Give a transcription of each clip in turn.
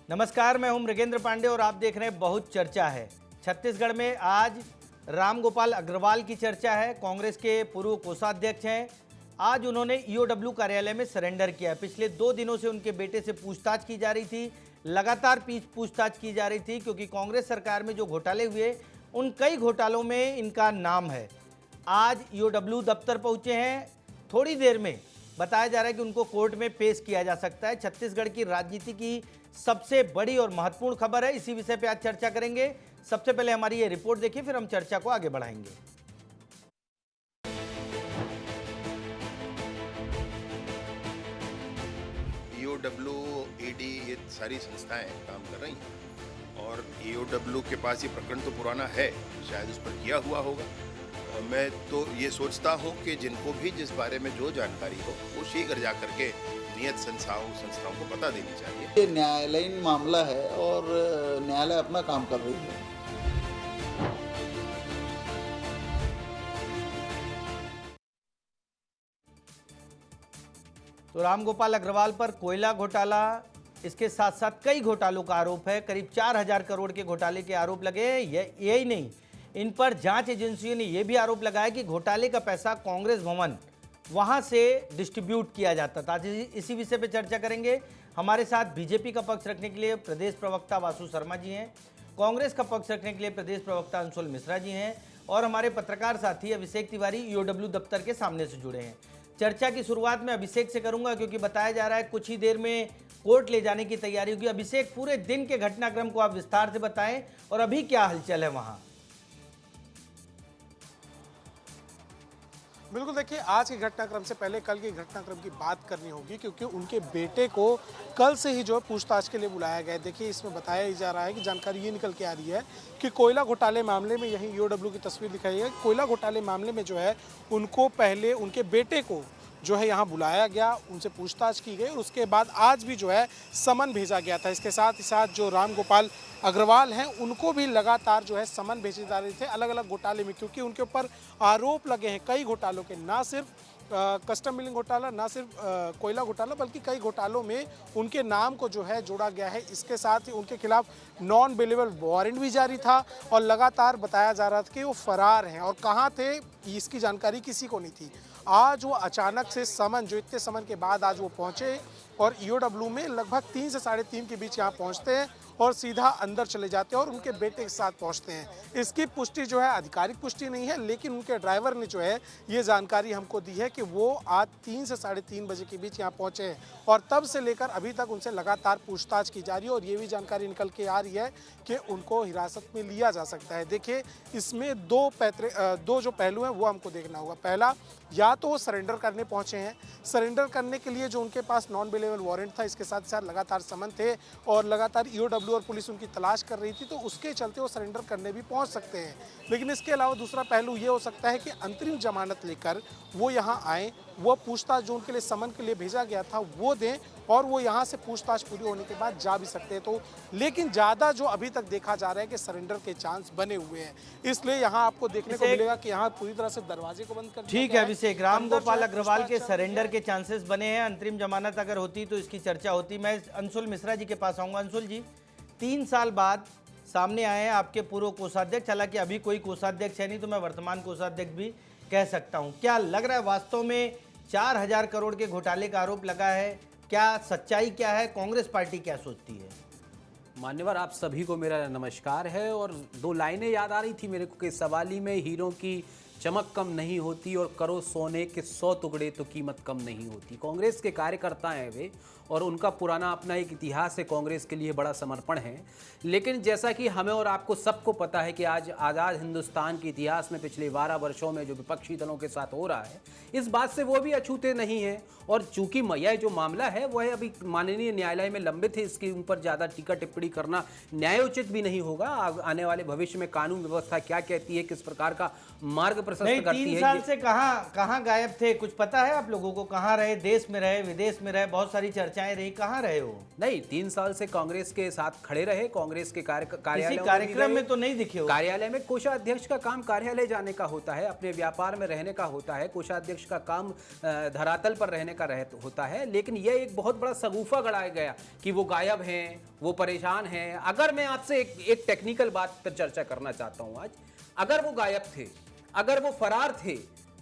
नमस्कार, मैं हूं मृगेंद्र पांडे और आप देख रहे हैं बहुत चर्चा है। छत्तीसगढ़ में आज रामगोपाल अग्रवाल की चर्चा है। कांग्रेस के पूर्व कोषाध्यक्ष हैं। आज उन्होंने ईओडब्ल्यू कार्यालय में सरेंडर किया। पिछले 2 दिनों से उनके बेटे से पूछताछ की जा रही थी, लगातार पूछताछ की जा रही थी, क्योंकि कांग्रेस सरकार में जो घोटाले हुए उन कई घोटालों में इनका नाम है। आज ईओडब्ल्यू दफ्तर पहुंचे हैं। थोड़ी देर में बताया जा रहा है कि उनको कोर्ट में पेश किया जा सकता है। छत्तीसगढ़ की राजनीति की सबसे बड़ी और महत्वपूर्ण खबर है, इसी विषय पे आज चर्चा करेंगे। सबसे पहले हमारी ये रिपोर्ट देखिए, फिर हम चर्चा को आगे बढ़ाएंगे। ईओडब्ल्यू, ईडी, ये सारी संस्थाएं काम कर रही हैं और ईओडब्ल्यू के पास ये प्रकरण तो पुराना है, शायद उस पर किया हुआ होगा। मैं तो ये सोचता हूँ कि जिनको भी जिस बारे में जो जानकारी हो वो शीघ्र जा करके नियत संस्थाओं को पता देनी चाहिए। ये न्यायालयीन मामला है और न्यायालय अपना काम कर रही है। तो रामगोपाल अग्रवाल पर कोयला घोटाला, इसके साथ साथ कई घोटालों का आरोप है। करीब 4000 करोड़ के घोटाले के आरोप लगे हैं। यही नहीं, इन पर जांच एजेंसियों ने यह भी आरोप लगाया कि घोटाले का पैसा कांग्रेस भवन वहां से डिस्ट्रीब्यूट किया जाता था। आज इसी विषय पे चर्चा करेंगे। हमारे साथ बीजेपी का पक्ष रखने के लिए प्रदेश प्रवक्ता वासु शर्मा जी हैं, कांग्रेस का पक्ष रखने के लिए प्रदेश प्रवक्ता अंशुल मिश्रा जी हैं और हमारे पत्रकार साथी अभिषेक तिवारी ईओडब्ल्यू दफ्तर के सामने से जुड़े हैं। चर्चा की शुरुआत में अभिषेक से करूंगा, क्योंकि बताया जा रहा है कुछ ही देर में कोर्ट ले जाने की तैयारी होगी। अभिषेक, पूरे दिन के घटनाक्रम को आप विस्तार से बताएं और अभी क्या हलचल है वहां। बिल्कुल, देखिए, आज के घटनाक्रम से पहले कल के घटनाक्रम की बात करनी होगी, क्योंकि उनके बेटे को कल से ही जो है पूछताछ के लिए बुलाया गया है। देखिए, इसमें बताया जा रहा है कि जानकारी ये निकल के आ रही है कि कोयला घोटाले मामले में, यही ईओडब्ल्यू की तस्वीर दिखाई है, कोयला घोटाले मामले में जो है उनको पहले उनके बेटे को जो है यहाँ बुलाया गया, उनसे पूछताछ की गई और उसके बाद आज भी जो है समन भेजा गया था। इसके साथ ही साथ जो रामगोपाल अग्रवाल हैं उनको भी लगातार जो है समन भेजे जा रहे थे अलग अलग घोटाले में, क्योंकि उनके ऊपर आरोप लगे हैं कई घोटालों के। ना सिर्फ कस्टम मिलिंग घोटाला, ना सिर्फ कोयला घोटाला, बल्कि कई घोटालों में उनके नाम को जो है जोड़ा गया है। इसके साथ ही उनके खिलाफ नॉन बेलेबल वारंट भी जारी था और लगातार बताया जा रहा था कि वो फरार हैं और कहाँ थे इसकी जानकारी किसी को नहीं थी। आज वो अचानक से समन, जो इतने समन के बाद आज वो पहुंचे और ईओडब्ल्यू में लगभग 3 से 3:30 के बीच यहाँ पहुंचते हैं और सीधा अंदर चले जाते हैं और उनके बेटे के साथ पहुंचते हैं। इसकी पुष्टि जो है आधिकारिक पुष्टि नहीं है, लेकिन उनके ड्राइवर ने जो है ये जानकारी हमको दी है कि वो आज 3 से 3:30 बजे के बीच यहाँ पहुंचे हैं और तब से लेकर अभी तक उनसे लगातार पूछताछ की जा रही है और ये भी जानकारी निकल के आ रही है कि उनको हिरासत में लिया जा सकता है। देखिए, इसमें दो जो पहलू हैं वो हमको देखना होगा। पहला, या तो वो सरेंडर करने पहुंचे हैं, सरेंडर करने के लिए जो उनके पास नॉन बेलेबल वारंट था, इसके साथ साथ लगातार समन थे और लगातार ईओडब्ल्यू और पुलिस उनकी तलाश कर रही थी, तो उसके चलते वो सरेंडर करने भी पहुंच सकते हैं। लेकिन इसके अलावा दूसरा पहलू ये हो सकता है कि अंतरिम जमानत लेकर वो यहाँ आए, वो पूछताछ जो उनके लिए समन के लिए भेजा गया था वो दें और वो यहाँ से पूछताछ पूरी होने के बाद जा भी सकते हैं। तो लेकिन ज़्यादा जो अभी तक देखा जा रहा है कि सरेंडर के चांस बने हुए हैं, इसलिए यहाँ आपको देखने को मिलेगा कि यहाँ पूरी तरह से दरवाजे को बंद कर दिया ठीक है अभिषेक, रामगोपाल अग्रवाल के सरेंडर के चांसेस बने हैं। अंतरिम जमानत अगर होती तो इसकी चर्चा होती। मैं अंशुल मिश्रा जी के पास आऊँगा। अंशुल जी, 3 साल बाद सामने आए हैं आपके पूर्व कोषाध्यक्ष, हालांकि अभी कोई कोषाध्यक्ष है नहीं तो मैं वर्तमान कोषाध्यक्ष भी कह सकता हूं। क्या लग रहा है वास्तव में 4000 करोड़ के घोटाले का आरोप लगा है? क्या सच्चाई क्या है? कांग्रेस पार्टी क्या सोचती है? मान्यवर, आप सभी को मेरा नमस्कार है। और 2 लाइनें याद आ रही थी मेरे को कि सवाली में हीरों की चमक कम नहीं होती और करो सोने के 100 टुकड़े तो कीमत कम नहीं होती। कांग्रेस के कार्यकर्ता हैं वे और उनका पुराना अपना एक इतिहास है, कांग्रेस के लिए बड़ा समर्पण है। लेकिन जैसा कि हमें और आपको सबको पता है कि आज आज़ाद हिंदुस्तान के इतिहास में पिछले 12 वर्षों में जो विपक्षी दलों के साथ हो रहा है, इस बात से वो भी अछूते नहीं हैं। और चूंकि यह जो मामला है वह अभी माननीय न्यायालय में लंबित है, इसके ऊपर ज़्यादा टीका टिप्पणी करना न्यायोचित भी नहीं होगा। आने वाले भविष्य में कानून व्यवस्था क्या कहती है, किस प्रकार का मार्ग प्रशस्त नहीं, करती 3 है। साल से कहाँ गायब थे? कुछ पता है आप लोगों को? कहाँ रहे? देश में रहे, विदेश में रहे, बहुत सारी चर्चाएं रही, कहाँ रहे हो? नहीं, 3 साल से कांग्रेस के साथ खड़े रहे, कांग्रेस के किसी कार्यालय कार्यक्रम में तो नहीं दिखे हो? कार्यालय में कोषाध्यक्ष का काम कार्यालय जाने का होता है, अपने व्यापार में रहने का होता है। कोषाध्यक्ष का काम धरातल पर रहने का होता है। लेकिन यह एक बहुत बड़ा सगुफा गढ़ाया गया कि वो गायब हैं, वो परेशान हैं। अगर मैं आपसे एक टेक्निकल बात पर चर्चा करना चाहता हूं आज, अगर वो गायब थे, अगर वो फरार थे,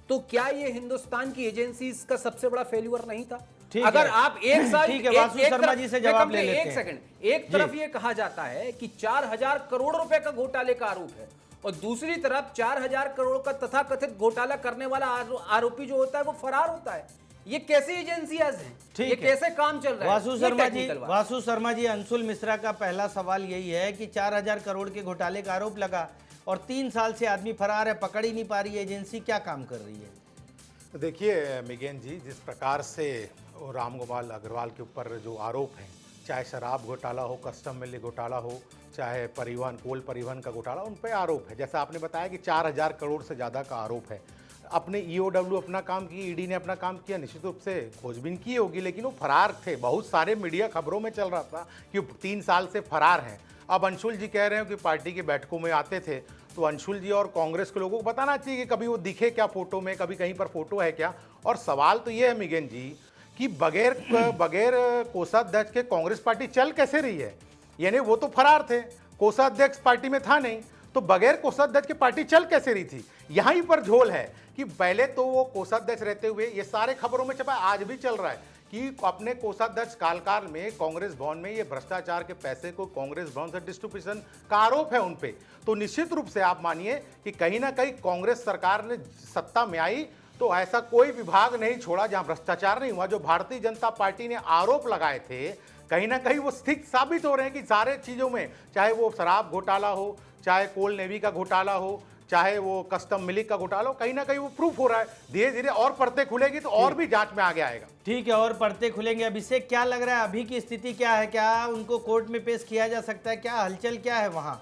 तो क्या ये हिंदुस्तान की एजेंसीज का सबसे बड़ा फेल्यूर नहीं था? अगर आप एक साल ठीक है, वासु शर्मा जी से जवाब ले लेते हैं। एक सेकंड, एक तरफ ये कहा जाता है कि 4000 करोड़ रुपए का घोटाले का आरोप है और दूसरी तरफ 4000 करोड़ का तथाकथित घोटाला करने वाला आरोपी जो होता है वो फरार होता है। ये कैसी एजेंसियां हैं? ये कैसे काम चल रहा है? वासु शर्मा जी, अंशुल मिश्रा का पहला सवाल यही है कि 4000 करोड़ के घोटाले का आरोप लगा और 3 साल से आदमी फरार है, पकड़ ही नहीं पा रही है एजेंसी, क्या काम कर रही है? देखिए मिगेन जी, जिस प्रकार से रामगोपाल अग्रवाल के ऊपर जो आरोप हैं, चाहे शराब घोटाला हो, कस्टम मिल घोटाला हो, चाहे परिवहन, कोल परिवहन का घोटाला, उन पर आरोप है। जैसा आपने बताया कि 4000 करोड़ से ज़्यादा का आरोप है। अपने ईओडब्ल्यू अपना काम की, ईडी ने अपना काम किया, निश्चित रूप से खोजबीन की होगी, लेकिन वो फरार थे। बहुत सारे मीडिया खबरों में चल रहा था कि 3 साल से फरार हैं। अब अंशुल जी कह रहे हो कि पार्टी की बैठकों में आते थे, तो अंशुल जी और कांग्रेस के लोगों को बताना चाहिए कि कभी वो दिखे क्या फोटो में, कभी कहीं पर फोटो है क्या। और सवाल तो ये है मिगेन जी कि बगैर कोषाध्यक्ष के कांग्रेस पार्टी चल कैसे रही है? यानी वो तो फरार थे, कोषाध्यक्ष पार्टी में था नहीं, तो बगैर कोषाध्यक्ष की पार्टी चल कैसे रही थी? यहीं पर झोल है कि पहले तो वो कोषाध्यक्ष रहते हुए, ये सारे खबरों में छपा, आज भी चल रहा है कि अपने कोषाध्यक्ष कालकाल में कांग्रेस भवन में ये भ्रष्टाचार के पैसे को कांग्रेस भवन से डिस्ट्रीब्यूशन का आरोप है उन पे। तो निश्चित रूप से आप मानिए कि कहीं ना कहीं कांग्रेस सरकार ने सत्ता में आई तो ऐसा कोई विभाग नहीं छोड़ा जहां भ्रष्टाचार नहीं हुआ। जो भारतीय जनता पार्टी ने आरोप लगाए थे, कहीं ना कहीं वो स्थित साबित हो रहे हैं कि सारे चीजों में, चाहे वो शराब घोटाला हो, चाहे कोल नेवी का घोटाला हो, चाहे वो कस्टम मिल्क का घोटाला हो, कहीं ना कहीं वो प्रूफ हो रहा है। धीरे धीरे और परतें खुलेगी तो और भी जांच में आगे आएगा। ठीक है, और परतें खुलेंगे। अब इससे क्या लग रहा है, अभी की स्थिति क्या है? क्या उनको कोर्ट में पेश किया जा सकता है? क्या हलचल क्या है वहां?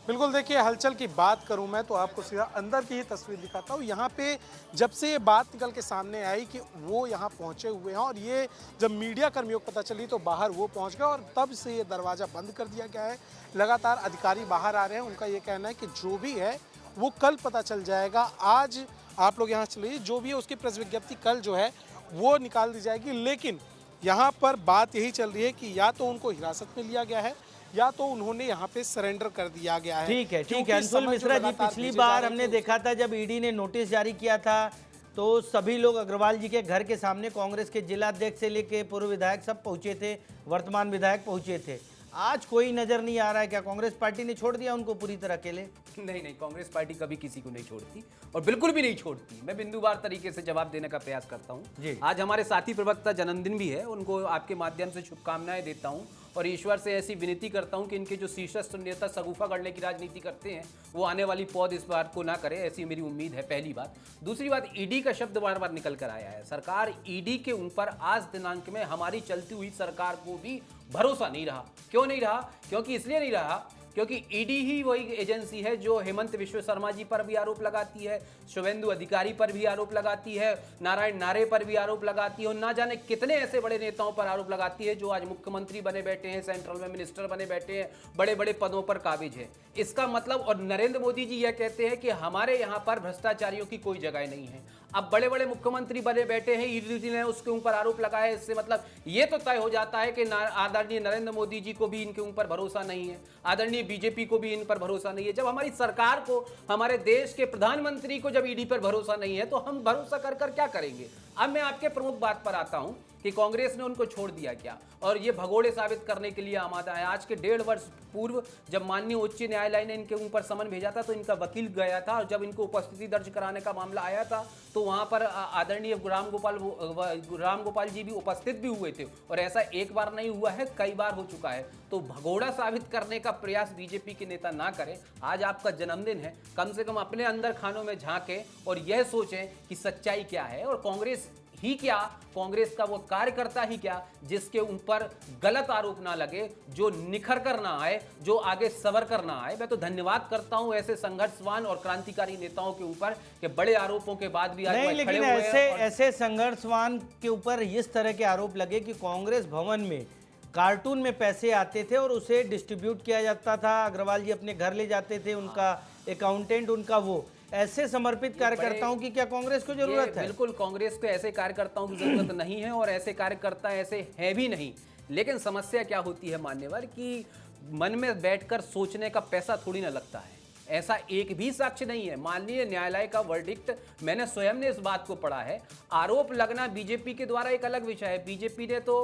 बिल्कुल, देखिए हलचल की बात करूं मैं तो आपको सीधा अंदर की ही तस्वीर दिखाता हूं। यहाँ पे जब से ये बात निकल के सामने आई कि वो यहाँ पहुंचे हुए हैं और ये जब मीडिया कर्मियों को पता चली तो बाहर वो पहुंच गए और तब से ये दरवाज़ा बंद कर दिया गया है। लगातार अधिकारी बाहर आ रहे हैं, उनका ये कहना है कि जो भी है वो कल पता चल जाएगा। आज आप लोग यहाँ चलिए, जो भी है उसकी प्रेस विज्ञप्ति कल जो है वो निकाल दी जाएगी। लेकिन यहाँ पर बात यही चल रही है कि या तो उनको हिरासत में लिया गया है या तो उन्होंने यहाँ पे सरेंडर कर दिया गया है। ठीक है, ठीक है अंशुल मिश्रा जी, पिछली बार हमने देखा था जब ईडी ने नोटिस जारी किया था तो सभी लोग अग्रवाल जी के घर के सामने, कांग्रेस के जिला अध्यक्ष से लेके पूर्व विधायक सब पहुंचे थे, वर्तमान विधायक पहुंचे थे। आज कोई नजर नहीं आ रहा है। क्या कांग्रेस पार्टी ने छोड़ दिया उनको पूरी तरह अकेले? नहीं नहीं, कांग्रेस पार्टी कभी किसी को नहीं छोड़ती और बिल्कुल भी नहीं छोड़ती। मैं बिंदुवार तरीके से जवाब देने का प्रयास करता हूं। आज हमारे साथी प्रवक्ता जन्मदिन भी है, उनको आपके माध्यम से शुभकामनाएं देता हूं और ईश्वर से ऐसी विनती करता हूं कि इनके जो शीर्षस्थ नेता सगुफा गढ़ने की राजनीति करते हैं वो आने वाली पौध इस बात को ना करे, ऐसी मेरी उम्मीद है। पहली बात। दूसरी बात, ईडी का शब्द बार बार निकल कर आया है। सरकार ईडी के ऊपर आज दिनांक में हमारी चलती हुई सरकार को भी भरोसा नहीं रहा। क्यों नहीं रहा? क्योंकि इसलिए नहीं रहा क्योंकि ईडी ही वही एजेंसी है जो हेमंत विश्व शर्मा जी पर भी आरोप लगाती है, शुभेंदु अधिकारी पर भी आरोप लगाती है, नारायण नारे पर भी आरोप लगाती है और ना जाने कितने ऐसे बड़े नेताओं पर आरोप लगाती है जो आज मुख्यमंत्री बने बैठे हैं, सेंट्रल में मिनिस्टर बने बैठे हैं, बड़े बड़े पदों पर काबिज है। इसका मतलब, और नरेंद्र मोदी जी यह कहते हैं कि हमारे यहाँ पर भ्रष्टाचारियों की कोई जगह नहीं है। अब बड़े बड़े मुख्यमंत्री बने बैठे हैं, ईडी ने उसके ऊपर आरोप लगाया। इससे मतलब ये तो तय हो जाता है कि आदरणीय नरेंद्र मोदी जी को भी इनके ऊपर भरोसा नहीं है, आदरणीय बीजेपी को भी इन पर भरोसा नहीं है। जब हमारी सरकार को, हमारे देश के प्रधानमंत्री को जब ईडी पर भरोसा नहीं है तो हम भरोसा कर कर क्या करेंगे? अब मैं आपके प्रमुख बात पर आता हूं कि कांग्रेस ने उनको छोड़ दिया क्या, और ये भगोड़े साबित करने के लिए आमादा है। आज के 1.5 वर्ष पूर्व जब माननीय उच्च न्यायालय ने इनके ऊपर समन भेजा था तो इनका वकील गया था और जब इनको उपस्थिति दर्ज कराने का मामला आया था तो वहां पर आदरणीय रामगोपाल जी भी उपस्थित भी हुए थे और ऐसा एक बार नहीं हुआ है, कई बार हो चुका है। तो भगोड़ा साबित करने का प्रयास बीजेपी के नेता ना करें। आज आपका जन्मदिन है, कम से कम अपने अंदर खानों में झांकें और यह सोचें कि सच्चाई क्या है और कांग्रेस ही क्या, कांग्रेस का वो कार्यकर्ता ही क्या जिसके ऊपर गलत आरोप ना लगे, जो निखर कर ना आए, जो आगे सवर कर ना आए। मैं तो धन्यवाद करता हूं ऐसे संघर्षवान और क्रांतिकारी नेताओं के ऊपर कि बड़े आरोपों के बाद भी आज नहीं, वह खड़े लेकिन हुए हैं और ऐसे संघर्षवान के ऊपर इस तरह के आरोप लगे कि कांग्रेस भवन में कार्टून में पैसे आते थे और उसे डिस्ट्रीब्यूट किया जाता था, अग्रवाल जी अपने घर ले जाते थे, उनका अकाउंटेंट उनका वो। ऐसे समर्पित कार्यकर्ताओं की क्या कांग्रेस को जरूरत है? बिल्कुल कांग्रेस को ऐसे कार्यकर्ताओं की जरूरत नहीं है और ऐसे कार्यकर्ता ऐसे हैं भी नहीं। लेकिन समस्या क्या होती है मान्यवर कि मन में बैठकर सोचने का पैसा थोड़ी ना लगता है। ऐसा एक भी साक्ष्य नहीं है। माननीय न्यायालय का वर्डिक्ट मैंने स्वयं ने इस बात को पढ़ा है। आरोप लगना बीजेपी के द्वारा एक अलग विषय है। बीजेपी ने तो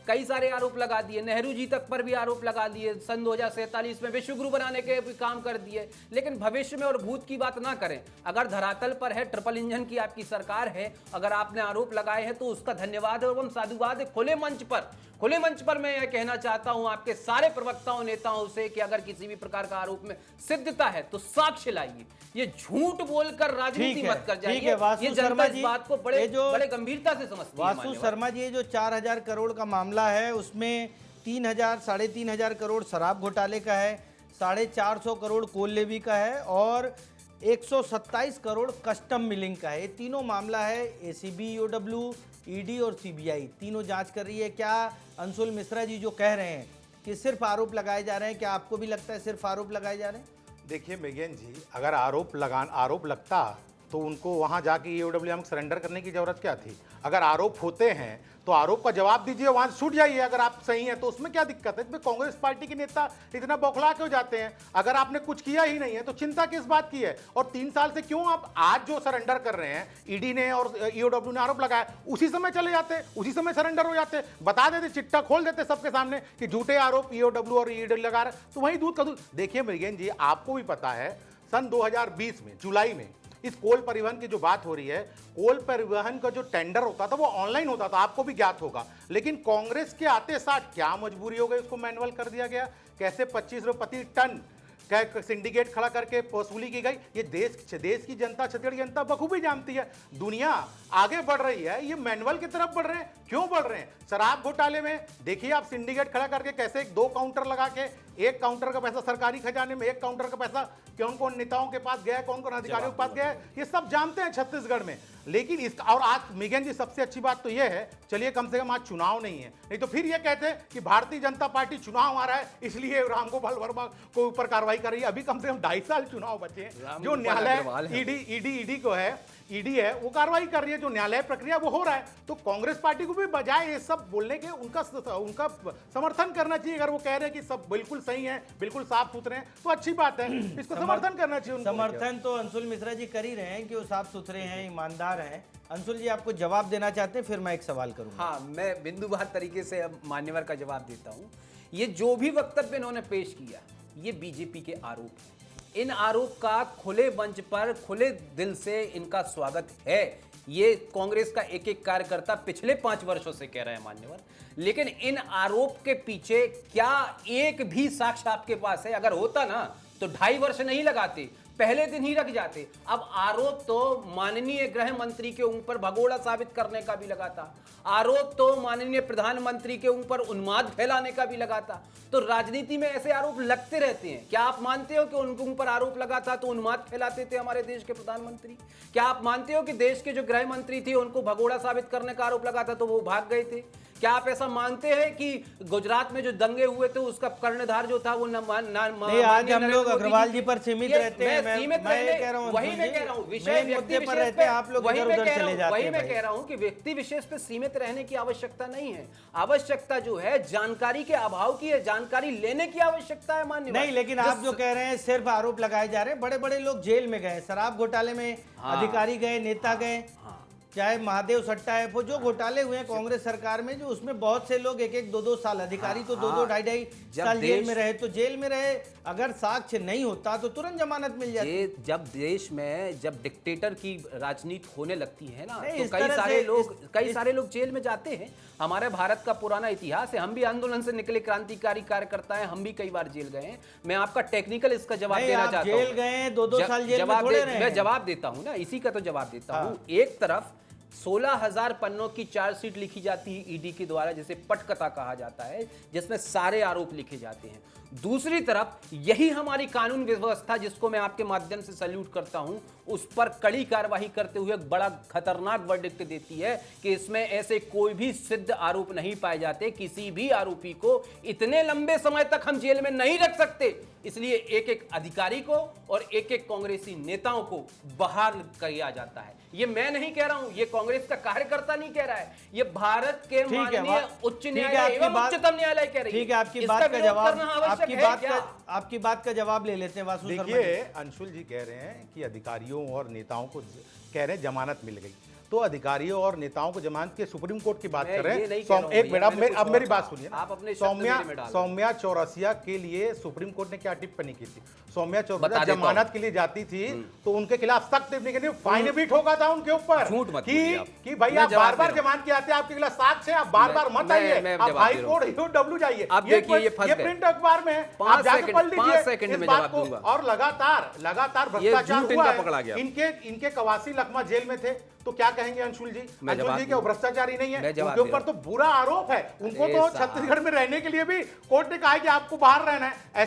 कई सारे आरोप लगा दिए, नेहरू जी तक पर भी आरोप लगा दिए, सन 2047 में विश्वगुरु बनाने के भी काम कर दिए। लेकिन भविष्य में और भूत की बात ना करें। अगर धरातल पर है, ट्रिपल इंजन की आपकी सरकार है, अगर आपने आरोप लगाए हैं तो उसका धन्यवाद एवं साधुवाद खुले मंच पर मैं यह कहना चाहता हूं आपके सारे प्रवक्ताओं नेताओं से कि अगर किसी भी प्रकार का आरोप में सिद्धता है तो साक्ष्य लाइए। ये झूठ बोलकर राजनीति मत कर जाइए। ये जनता इस बात को बड़े गंभीरता से समझती है। वासु शर्मा जी, ये जो 4000 करोड़ का मामला है उसमें 3,000 3,500 करोड़ शराब घोटाले का है, 450 करोड़ कोल लेवी का है और 127 करोड़ कस्टम मिलिंग का है। ये तीनों मामला है। एसीबी, ईओडब्ल्यू, ईडी और सीबीआई तीनों जांच कर रही है। क्या अंशुल मिश्रा जी जो कह रहे हैं कि सिर्फ आरोप लगाए जा रहे हैं, क्या आपको भी लगता है सिर्फ आरोप लगाए जा रहे हैं? देखिए मेघन जी, अगर आरोप लगता तो उनको वहां जाके ईओडब्ल्यू में सरेंडर करने की जरूरत क्या थी? अगर आरोप होते हैं तो आरोप का जवाब दीजिए, वहां से छूट जाइए। अगर आप सही हैं तो उसमें क्या दिक्कत है? इसमें कांग्रेस पार्टी के नेता इतना बौखला क्यों जाते हैं? अगर आपने कुछ किया ही नहीं है तो चिंता किस बात की है? और 3 साल से क्यों आप आज जो सरेंडर कर रहे हैं, ईडी ने और ईओडब्ल्यू ने आरोप लगाया, उसी समय चले जाते, उसी समय सरेंडर हो जाते, बता देते, चिट्टा खोल देते सबके सामने कि झूठे आरोप ईओडब्ल्यू और ईडी लगा रहे, तो वही दूध का दूध। देखिए मृगेन जी, आपको भी पता है सन 2020 में जुलाई में इस कोल परिवहन की जो बात हो रही है, कोल परिवहन का जो टेंडर होता था वो ऑनलाइन होता था, आपको भी ज्ञात होगा। लेकिन कांग्रेस के आते साथ क्या मजबूरी हो गई, उसको मैनुअल कर दिया गया। कैसे 25 रुपये प्रति टन सिंडिकेट खड़ा करके वसूली की गई, ये देश की जनता, छत्तीसगढ़ की जनता बखूबी जानती है। दुनिया आगे बढ़ रही है, ये मैनुअल की तरफ बढ़ रहे हैं। क्यों बढ़ रहे हैं? शराब घोटाले में देखिए आप सिंडिकेट खड़ा करके कैसे 2 काउंटर लगा के, एक काउंटर का पैसा सरकारी खजाने में, एक काउंटर का पैसा कौन कौन नेताओं के पास गया है, कौन कौन अधिकारियों के पास गया है, ये सब जानते हैं छत्तीसगढ़ में। लेकिन इसका, और आज मिगन जी सबसे अच्छी बात तो ये है, चलिए कम से कम आज चुनाव नहीं है, नहीं तो फिर ये कहते हैं कि भारतीय जनता पार्टी चुनाव आ रहा है इसलिए रामगोपाल वर्मा को ऊपर कार्रवाई कर रही है। अभी कम से कम 2.5 साल चुनाव बचे हैं। जो न्यायालय ईडी को है, ईडी है वो कार्रवाई कर रही है, जो न्यायालय प्रक्रिया वो हो रहा है। तो कांग्रेस पार्टी को भी बजाय ये सब बोलने के उनका समर्थन करना चाहिए। अगर वो कह रहे हैं कि सब बिल्कुल सही है, बिल्कुल साफ सुथरे हैं, तो अच्छी बात है, इसको समर्थन करना चाहिए। समर्थन तो अंशुल मिश्रा जी कर ही रहे हैं कि वो साफ सुथरे हैं, ईमानदार हैं। अंशुल जी आपको जवाब देना चाहते हैं, फिर मैं एक सवाल करूंगा। हाँ, मैं बिंदुवार तरीके से अब मान्यवर का जवाब देता हूँ। ये जो भी वक्तव्य इन्होंने पेश किया, ये बीजेपी के आरोप हैं। इन आरोप का खुले मंच पर खुले दिल से इनका स्वागत है। ये कांग्रेस का एक एक कार्यकर्ता पिछले 5 वर्षों से कह रहे हैं मान्यवर। लेकिन इन आरोप के पीछे क्या एक भी साक्ष्य आपके पास है? अगर होता ना तो 2.5 वर्ष नहीं लगाते, पहले दिन ही रख जाते। अब आरोप तो माननीय गृह मंत्री के ऊपर भगोड़ा साबित करने का भी लगा था, आरोप तो माननीय प्रधानमंत्री के ऊपर उन्माद फैलाने का भी लगा था। तो राजनीति में ऐसे आरोप लगते रहते हैं। क्या आप मानते हो कि उनके ऊपर आरोप लगा था तो उन्माद फैलाते थे हमारे देश के प्रधानमंत्री? क्या आप मानते हो कि देश के जो गृह मंत्री थे उनको भगोड़ा साबित करने का आरोप लगा था तो वो भाग गए थे? क्या आप ऐसा मानते हैं कि गुजरात में जो दंगे हुए थे उसका कर्णधार जो था वो नहीं, आज हम लोग अग्रवाल जी पर सीमित रहते हैं। मैं कह रहा हूं, वही मैं कह रहा हूं, विषय मुद्दे पर रहते हैं, आप लोग इधर उधर चले जाते हैं। वही मैं कह रहा हूं कि व्यक्ति विशेष पे सीमित रहने की आवश्यकता नहीं है। आवश्यकता जो है जानकारी के अभाव की है, जानकारी लेने की आवश्यकता है। मान्य नहीं, लेकिन आप जो कह रहे हैं सिर्फ आरोप लगाए जा रहे हैं। बड़े बड़े लोग जेल में गए, शराब घोटाले में अधिकारी गए, नेता गए, चाहे महादेव सट्टा है, वो जो घोटाले हुए हैं कांग्रेस सरकार में, जो उसमें बहुत से लोग 1-1, 2-2 साल, अधिकारी तो 2-2, 2.5 साल जेल में रहे। तो जेल में रहे, अगर साक्ष्य नहीं होता तो तुरंत जमानत मिल जाती। जब देश में जब डिक्टेटर की राजनीति होने लगती है ना, तो कई सारे लोग जेल में जाते हैं। हमारे भारत का पुराना इतिहास है, हम भी आंदोलन से निकले क्रांतिकारी कार्यकर्ता हैं, हम भी कई बार जेल गए हैं। मैं आपका टेक्निकल इसका जवाब देना चाहता हूं। जेल गए 2-2 साल जेल में थोड़े रहे। मैं जवाब देता हूं ना, इसी का तो जवाब देता हूं। एक तरफ 16,000 पन्नों की चार्जशीट लिखी जाती है ईडी के द्वारा, जिसे पटकथा कहा जाता है, जिसमें सारे आरोप लिखे जाते हैं। दूसरी तरफ यही हमारी कानून व्यवस्था, जिसको मैं आपके माध्यम से सैल्यूट करता हूं, उस पर कड़ी कार्रवाई करते हुए एक बड़ा खतरनाक वर्डिक्ट देती है कि इसमें ऐसे कोई भी सिद्ध आरोप नहीं पाए जाते, किसी भी आरोपी को इतने लंबे समय तक हम जेल में नहीं रख सकते, इसलिए एक एक अधिकारी को और एक एक कांग्रेसी नेताओं को बहाल किया जाता है। ये मैं नहीं कह रहा हूं, ये कांग्रेस का कार्यकर्ता नहीं कह रहा है, ये भारत के माननीय उच्च न्यायालय एवं उच्चतम न्यायालय कह रही है। ठीक है, आपकी इसका बात का विरोध जवाब करना आवश्यक है क्या? आपकी बात का जवाब ले लेते हैं वासु शर्मा जी। देखिए, अंशुल जी कह रहे हैं कि अधिकारियों और नेताओं को कह रहे हैं जमानत मिल गई, तो अधिकारियों और नेताओं को जमानत के सुप्रीम कोर्ट की बात कर रहे हैं। एक मिनट, अब मेरी बात सुनिए। आप अपने शब्द मेरे में डाल रहे हैं। सौम्या चौरसिया के लिए सुप्रीम कोर्ट ने क्या टिप्पणी की थी? सौम्या बता चौरसिया देता हूं। जमानत के लिए जाती थी तो उनके खिलाफ सख्त टिप्पणी करनी, फाइन भी ठोका था उनके ऊपर झूठ मत बोलिए आप। कि भाई मैं आप जवाब बार बार दे रहा हूं। जमानत के आते हैं, आपके खिलाफ साक्ष्य है, आप बार बार मत मैं आइए, आप जवाब हाई दे रहा हूं। कोर्ट ईओडब्ल्यू जाइए। अब देखिए, ये फंस गए। प्रिंट अखबार में है, 5 आप जाके सेकंड, पढ़ 5 लीजिए सेकंड इस में बात जवाब को। दूंगा। और लगातार भ्रष्टाचार झूठ हुआ इनका पकड़ा गया। है। इनके कवासी लखमा जेल में थे, तो क्या कहेंगे अंशुल जी? मैं अंशुल जवाब जी क्या वो भ्रष्टाचारी नहीं मैं है? जवाब उनके दे रहा ऊपर तो बुरा आरोप है। उनको अरे तो साहब। छत्तीसगढ़ में रहने के लिए भी कोर्ट ने कहा है कि आपको बाहर रहना है।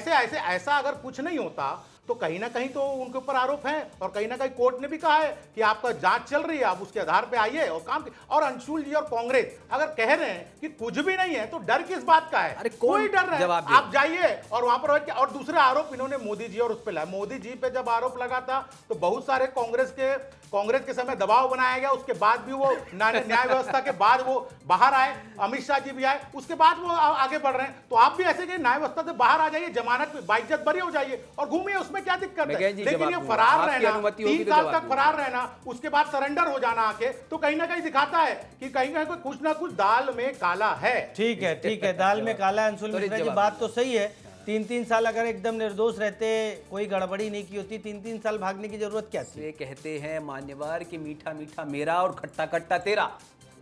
ऐसा अगर कुछ नहीं होता तो कहीं ना कहीं तो उनके ऊपर आरोप है, और कहीं ना कहीं कोर्ट ने भी कहा है कि आपका जांच चल रही है, आप उसके आधार पे आइए और काम। और अंशुल जी और कांग्रेस अगर कह रहे हैं कि कुछ भी नहीं है, तो डर किस बात का है? अरे कौन कोई डर नहीं, जवाब दे? आप जाइए और वहां पर। और दूसरा आरोप इन्होंने मोदी जी और उस पर लाया। मोदी जी पे जब आरोप लगा था तो बहुत सारे कांग्रेस के समय दबाव बनाया गया, उसके बाद भी वो न्याय व्यवस्था के बाद वो बाहर आए, अमित शाह जी भी आए, उसके बाद वो आगे बढ़ रहे हैं। तो आप भी ऐसे कि न्याय व्यवस्था से बाहर आ जाइए, जमानत में बाइज्जत बरी हो जाइए और घूमिए, उसमें क्या दिक्कत है? लेकिन ये फरार रहना, 3 साल तक फरार रहना, उसके बाद सरेंडर हो जाना आके, तो कहीं ना कहीं दिखाता है कि कहीं ना कहीं कुछ ना कुछ दाल में काला है। ठीक है, दाल में काला है। अंशुल मिश्रा जी, बात तो सही है। 3 साल अगर एकदम निर्दोष रहते, कोई गड़बड़ी नहीं की होती, 3 साल भागने की जरूरत क्या थी? ये कहते हैं मान्यवर कि मीठा मीठा मेरा और खट्टा खट्टा तेरा।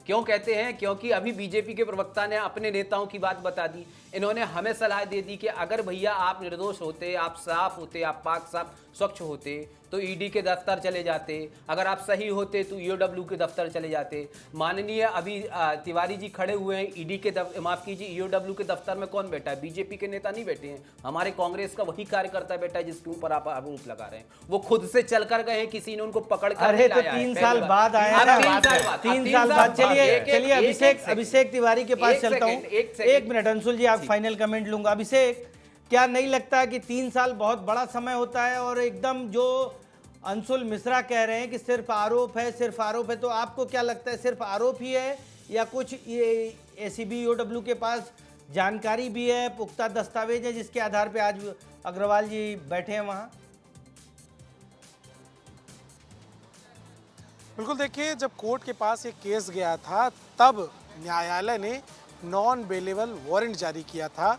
क्यों कहते हैं? क्योंकि अभी बीजेपी के प्रवक्ता ने अपने नेताओं की बात बता दी। इन्होंने हमें सलाह दे दी कि अगर भैया आप निर्दोष होते, आप साफ होते, आप पाक साफ स्वच्छ होते, तो ईडी के दफ्तर चले जाते। अगर आप सही होते तो ईओडब्ल्यू के दफ्तर चले जाते। माननीय अभी तिवारी जी खड़े हुए हैं, ईडी के माफ कीजिए, ईओडब्ल्यू के दफ्तर में कौन बैठा है? बीजेपी के नेता नहीं बैठे हैं, हमारे कांग्रेस का वही कार्यकर्ता बैठा है जिसके ऊपर आप आरोप लगा रहे हैं। वो खुद से चल कर गए हैं, किसी ने उनको पकड़ कर अरे तो लाया है। 3 पहली साल बात। बाद आया अब ना, 3 साल बाद। चलिए एक अभिषेक तिवारी के पास एक चलता हूँ। सेकंड, एक एक मिनट अंशुल जी, आप फाइनल कमेंट लूंगा। अभिषेक, क्या नहीं लगता कि 3 साल बहुत बड़ा समय होता है? और एकदम जो अंशुल मिश्रा कह रहे हैं कि सिर्फ आरोप है, तो आपको क्या लगता है सिर्फ आरोप ही है, या कुछ ये एसीबी ईओडब्ल्यू के पास जानकारी भी है, पुख्ता दस्तावेज है, जिसके आधार पे आज अग्रवाल जी बैठे हैं वहां? बिल्कुल, देखिए, जब कोर्ट के पास एक केस गया था तब न्यायालय ने नॉन बेलेबल वारंट जारी किया था।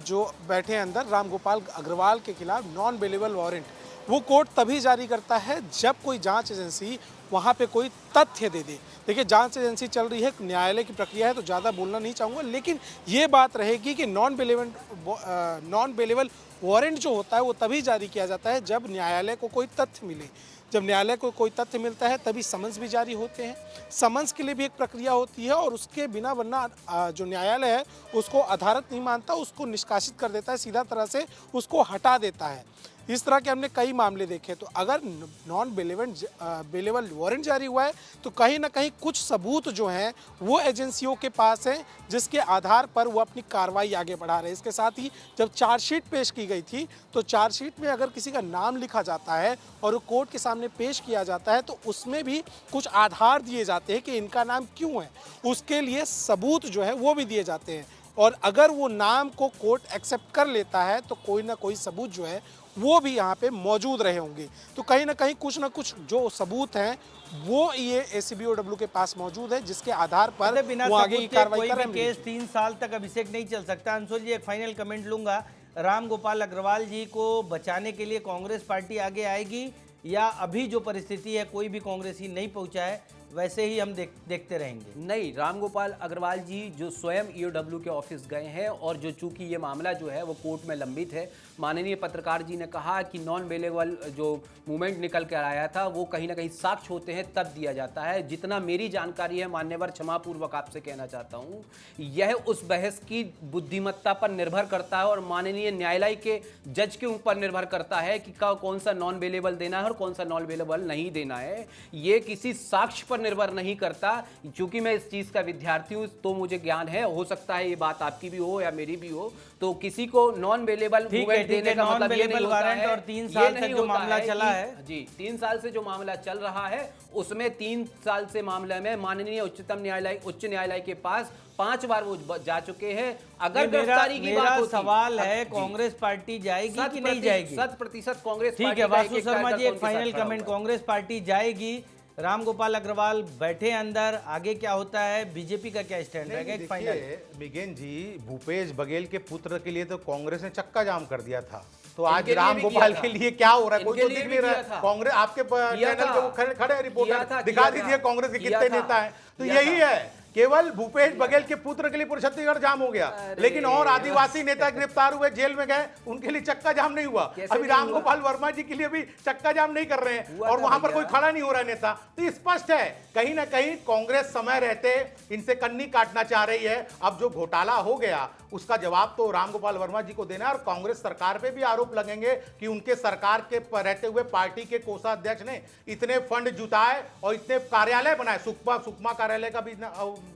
जो बैठे अंदर रामगोपाल अग्रवाल के खिलाफ नॉन बेलेबल वारंट वो कोर्ट तभी जारी करता है जब कोई जांच एजेंसी वहाँ पे कोई तथ्य दे दे। देखिए, जांच एजेंसी चल रही है, न्यायालय की प्रक्रिया है, तो ज़्यादा बोलना नहीं चाहूँगा, लेकिन ये बात रहेगी कि नॉन बेलेबल वारंट जो होता है वो तभी जारी किया जाता है जब न्यायालय को कोई तथ्य मिले। जब न्यायालय को कोई तथ्य मिलता है तभी समन्स भी जारी होते हैं। समन्स के लिए भी एक प्रक्रिया होती है, और उसके बिना वरना जो न्यायालय है उसको आधारत नहीं मानता, उसको निष्कासित कर देता है, सीधा तरह से उसको हटा देता है। इस तरह के हमने कई मामले देखे। तो अगर नॉन बेलेबल वारंट जारी हुआ है तो कहीं ना कहीं कुछ सबूत जो हैं वो एजेंसियों के पास हैं, जिसके आधार पर वो अपनी कार्रवाई आगे बढ़ा रहे हैं। इसके साथ ही जब चार्जशीट पेश की गई थी तो चार्जशीट में अगर किसी का नाम लिखा जाता है और वो कोर्ट के सामने पेश किया जाता है तो उसमें भी कुछ आधार दिए जाते हैं कि इनका नाम क्यों है, उसके लिए सबूत जो है वो भी दिए जाते हैं। और अगर वो नाम को कोर्ट एक्सेप्ट कर लेता है तो कोई ना कोई सबूत जो है वो भी यहाँ पे मौजूद रहे होंगे। तो कहीं ना कुछ जो सबूत हैं वो ये एसीबी ईओडब्ल्यू के पास मौजूद है, जिसके आधार पर बिना वो आगे की कार्रवाई कर रहे हैं। केस 3 साल तक अभिषेक नहीं चल सकता। अंशुल जी, एक फाइनल कमेंट लूंगा। रामगोपाल अग्रवाल जी को बचाने के लिए कांग्रेस पार्टी आगे आएगी, या अभी जो परिस्थिति है कोई भी कांग्रेसी नहीं पहुंचा है, वैसे ही हम देखते रहेंगे? नहीं, रामगोपाल अग्रवाल जी जो स्वयं ईओडब्ल्यू के ऑफिस गए हैं और जो चूंकि ये मामला जो है वो कोर्ट में लंबित है, माननीय पत्रकार जी ने कहा कि नॉन बेलेबल जो मूवमेंट निकल कर आया था वो कहीं ना कहीं साक्ष्य होते हैं तब दिया जाता है। जितना मेरी जानकारी है मान्यवर, क्षमापूर्वक आपसे कहना चाहता हूँ, यह उस बहस की बुद्धिमत्ता पर निर्भर करता है और माननीय न्यायालय के जज के ऊपर निर्भर करता है कि कौन सा नॉन बेलेबल देना है और कौन सा नॉन बेलेबल नहीं देना है। ये किसी साक्ष्य पर निर्भर नहीं करता। चूंकि मैं इस चीज का विद्यार्थी हूं तो मुझे ज्ञान है, हो सकता है ये बात आपकी भी हो या मेरी भी हो, तो किसी को नॉन बेलेबल मूवमेंट देने का मतलब ये नहीं होता है। और 3 साल तक जो मामला चला है जी, 3 साल से जो मामला चल रहा है उसमें 3 साल से मामले में माननीय उच्च न्यायालय के पास 5 बार वो जा चुके हैं। अगर गिरफ्तारी की बात होती, सवाल है कांग्रेस पार्टी जाएगी कि नहीं जाएगी? 100% कांग्रेस ठीक है, वासु शर्मा जी एक फाइनल कमेंट, कांग्रेस पार्टी जाएगी, रामगोपाल अग्रवाल बैठे अंदर, आगे क्या होता है, बीजेपी का क्या स्टैंड रहेगा? एक फाइनल। मिगेन जी, भूपेश बघेल के पुत्र के लिए तो कांग्रेस ने चक्का जाम कर दिया था, तो आज इनके लिए भी रामगोपाल किया के था। लिए क्या हो रहा है? कोई इनके तो लिए दिख भी नहीं रहा किया है। था। कांग्रेस आपके चैनल पे वो खड़े रिपोर्टर, दिखा दीजिए कांग्रेस के कितने नेता हैं। तो यही है, केवल भूपेश बघेल के पुत्र के लिए पूरा छत्तीसगढ़ जाम हो गया, लेकिन और आदिवासी नेता गिरफ्तार हुए, जेल में गए, उनके लिए चक्का जाम नहीं हुआ। अभी रामगोपाल वर्मा जी के लिए भी चक्का जाम नहीं कर रहे हैं और वहां पर कोई खड़ा नहीं हो रहा है नेता। तो स्पष्ट है कहीं ना कहीं कांग्रेस समय रहते इनसे कन्नी काटना चाह रही है। अब जो घोटाला हो गया उसका जवाब तो रामगोपाल वर्मा जी को देना है और कांग्रेस सरकार पे भी आरोप लगेंगे कि उनके सरकार के रहते हुए पार्टी के कोषाध्यक्ष ने इतने फंड जुटाए और इतने कार्यालय बनाए। सुकमा कार्यालय का भी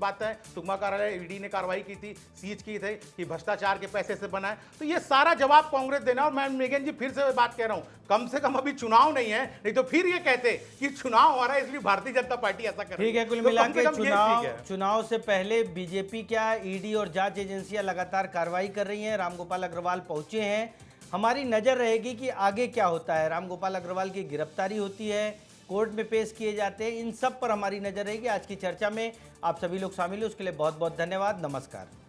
बात है, सुकमा कार्यालय ईडी ने कार्रवाई की थी, सीज की थी कि भ्रष्टाचार के पैसे से बनाए। तो ये सारा जवाब कांग्रेस देना। और मैं मेघन जी फिर से बात कह रहा हूं, कम से कम अभी चुनाव नहीं है, नहीं तो फिर ये कहते कि चुनाव हो रहा है इसलिए भारतीय जनता पार्टी ऐसा कर रही है। ठीक है, कुल तो मिला कम से के कम चुनाव से पहले बीजेपी क्या, ईडी और जांच एजेंसियां लगातार कार्रवाई कर रही हैं। रामगोपाल अग्रवाल पहुंचे हैं, हमारी नजर रहेगी कि आगे क्या होता है। रामगोपाल अग्रवाल की गिरफ्तारी होती है, कोर्ट में पेश किए जाते हैं, इन सब पर हमारी नजर रहेगी। आज की चर्चा में आप सभी लोग शामिल हुए उसके लिए बहुत बहुत धन्यवाद। नमस्कार।